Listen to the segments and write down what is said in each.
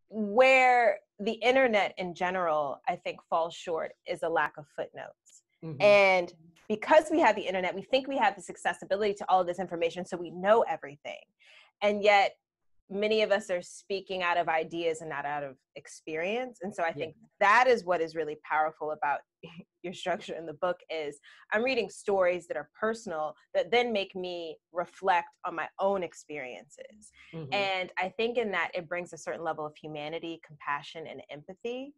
where the internet in general, I think, falls short is a lack of footnotes. Mm-hmm. And because we have the internet, we think we have this accessibility to all of this information, so we know everything. And yet, many of us are speaking out of ideas and not out of experience. And so I think that is what is really powerful about your structure in the book is I'm reading stories that are personal that then make me reflect on my own experiences. Mm-hmm. And I think in that it brings a certain level of humanity, compassion, and empathy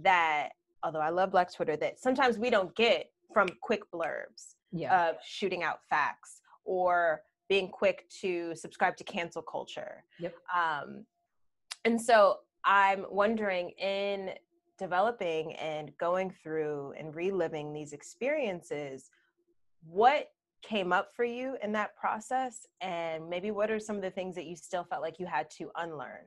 that, although I love Black Twitter, that sometimes we don't get from quick blurbs of shooting out facts or being quick to subscribe to cancel culture. Yep. And so I'm wondering, in developing and going through and reliving these experiences, what came up for you in that process? And maybe what are some of the things that you still felt like you had to unlearn?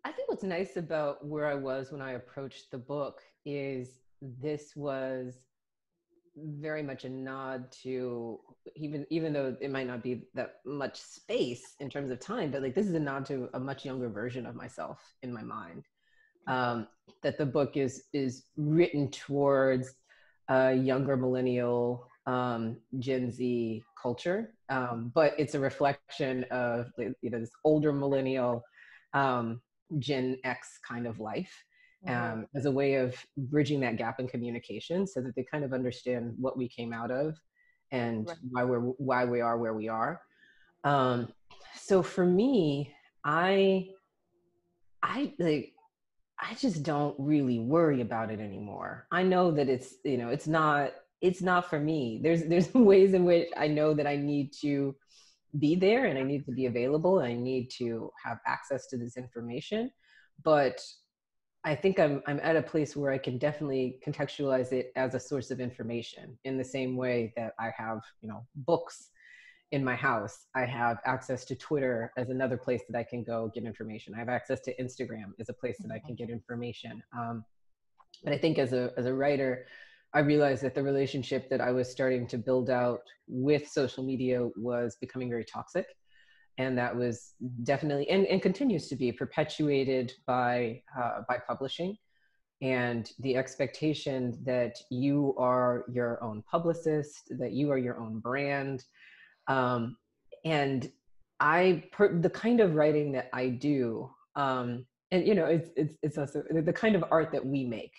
I think what's nice about where I was when I approached the book is this was very much a nod to, even though it might not be that much space in terms of time, but like this is a nod to a much younger version of myself in my mind. That the book is written towards a younger millennial, Gen Z culture, but it's a reflection of this older millennial, Gen X kind of life. As a way of bridging that gap in communication so that they kind of understand what we came out of and why we are where we are. So for me, I just don't really worry about it anymore. I know that it's not for me. There's ways in which I know that I need to be there and I need to be available. And I need to have access to this information, but I think I'm at a place where I can definitely contextualize it as a source of information in the same way that I have, books in my house. I have access to Twitter as another place that I can go get information. I have access to Instagram as a place that I can get information. But I think as a writer, I realized that the relationship that I was starting to build out with social media was becoming very toxic. And that was definitely, and continues to be, perpetuated by publishing, and the expectation that you are your own publicist, that you are your own brand. And the kind of writing that I do, and it's also the kind of art that we make.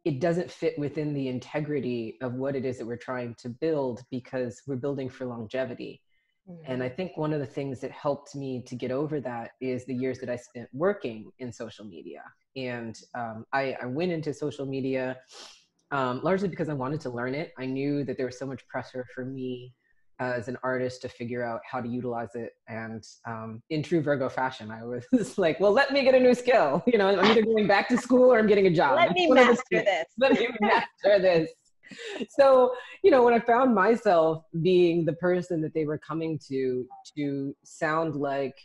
It doesn't fit within the integrity of what it is that we're trying to build, because we're building for longevity. And I think one of the things that helped me to get over that is the years that I spent working in social media. And I went into social media largely because I wanted to learn it. I knew that there was so much pressure for me as an artist to figure out how to utilize it. And in true Virgo fashion, I was like, well, let me get a new skill. I'm either going back to school or I'm getting a job. Let me master this. Let me master this. So, when I found myself being the person that they were coming to sound like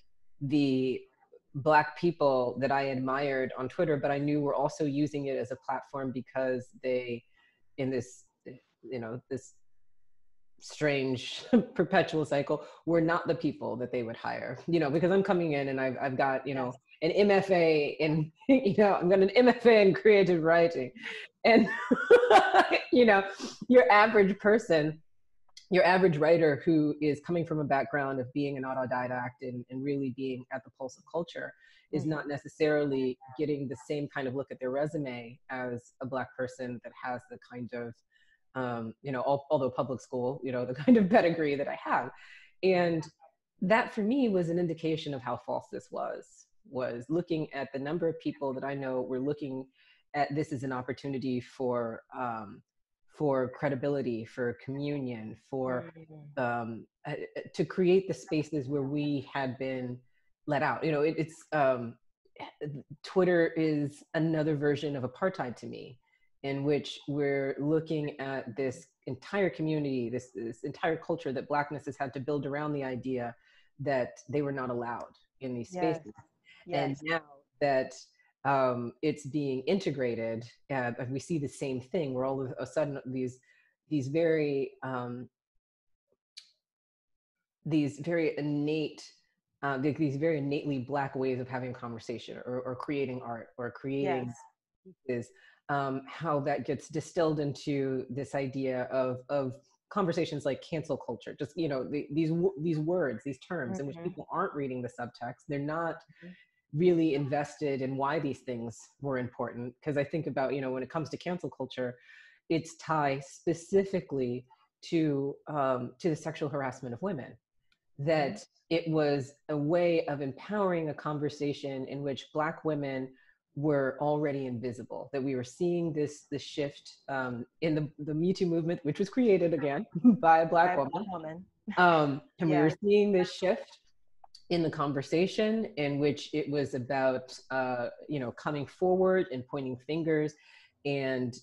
the Black people that I admired on Twitter, but I knew were also using it as a platform because they, in this, this strange perpetual cycle, were not the people that they would hire, because I'm coming in and I've got, an MFA in, I've got an MFA in creative writing. And, your average person, your average writer who is coming from a background of being an autodidact and really being at the pulse of culture is not necessarily getting the same kind of look at their resume as a Black person that has the kind of, although public school, the kind of pedigree that I have. And that for me was an indication of how false this was looking at the number of people that I know were looking at this as an opportunity for credibility, for communion, to create the spaces where we had been let out. Twitter is another version of apartheid to me, in which we're looking at this entire community, this entire culture that Blackness has had to build around the idea that they were not allowed in these spaces. And now that it's being integrated, we see the same thing, where all of a sudden these very innate these very innately Black ways of having a conversation, or creating art, or creating Yes. pieces, how that gets distilled into this idea of conversations like cancel culture. Just, these words, these terms in which Mhm. people aren't reading the subtext. They're not Mhm. really invested in why these things were important. Because I think about, when it comes to cancel culture, it's tied specifically to the sexual harassment of women. Mhm. That it was a way of empowering a conversation in which Black women were already invisible. That we were seeing this shift, in the Me Too movement, which was created again by a By Black a Black woman. woman. And we were Yes. seeing this shift in the conversation, in which it was about, coming forward and pointing fingers, and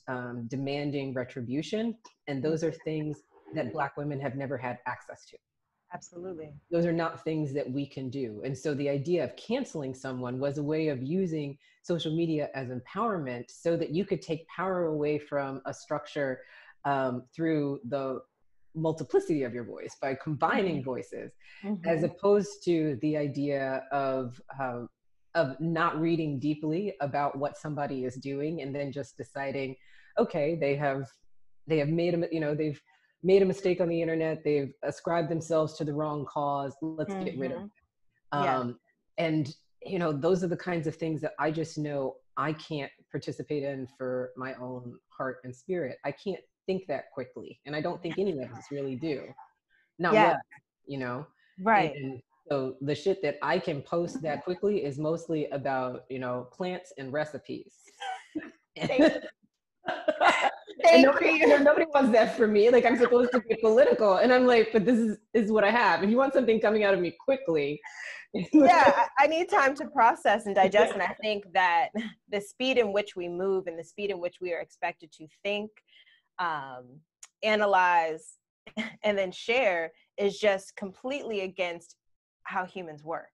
demanding retribution. And those are Mhm. things that Black women have never had access to. Absolutely. Those are not things that we can do. And so the idea of canceling someone was a way of using social media as empowerment, so that you could take power away from a structure, through the multiplicity of your voice, by combining voices, as Mhm. opposed to the idea of not reading deeply about what somebody is doing, and then just deciding, okay, they have made a, they've made a mistake on the internet, they've ascribed themselves to the wrong cause, let's get rid of Mhm. it. Yeah. And those are the kinds of things that I just know I can't participate in for my own heart and spirit. I can't think that quickly, and I don't think any of us really do, not Yeah. well, you know Right. and so the shit that I can post that quickly is mostly about, plants and recipes. Thank And thank nobody, you. nobody wants that from me. Like, I'm supposed to be political, and I'm like, but this is what I have. If you want something coming out of me quickly, Yeah, I need time to process and digest. And I think that the speed in which we move and the speed in which we are expected to think, um, analyze, and then share is just completely against how humans work.